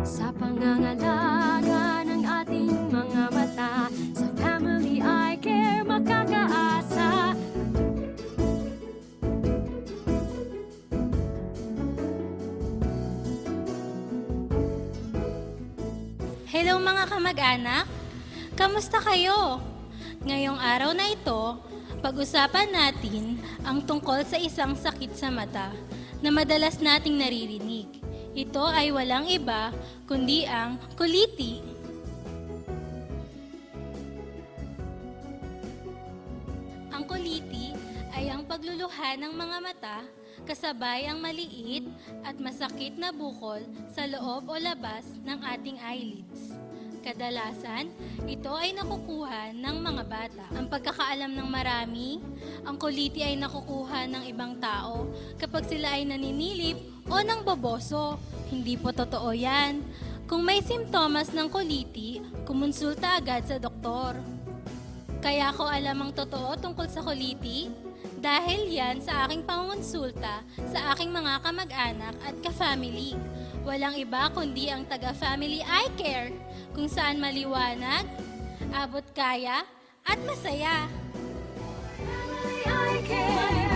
sa pangangalaga ng ating mga mata. Sa Family Eye Care makakaasa. Hello mga kamag-anak! Kamusta kayo? Ngayong araw na ito, pag-usapan natin ang tungkol sa isang sakit sa mata na madalas nating naririnig. Ito ay walang iba kundi ang kuliti. Ang kuliti ay ang pagluluha ng mga mata kasabay ang maliit at masakit na bukol sa loob o labas ng ating eyelids. Kadalasan, ito ay nakukuha ng mga bata. Ang pagkakaalam ng marami, ang kuliti ay nakukuha ng ibang tao kapag sila ay naninilip o nang boboso. Hindi po totoo yan. Kung may simptomas ng kuliti, kumonsulta agad sa doktor. Kaya ko alam ang totoo tungkol sa kuliti dahil yan sa aking pangonsulta sa aking mga kamag-anak at ka-family. Walang iba kundi ang taga-Family Eye Care, kung saan maliwanag, abot kaya, at masaya. Family Eye Care.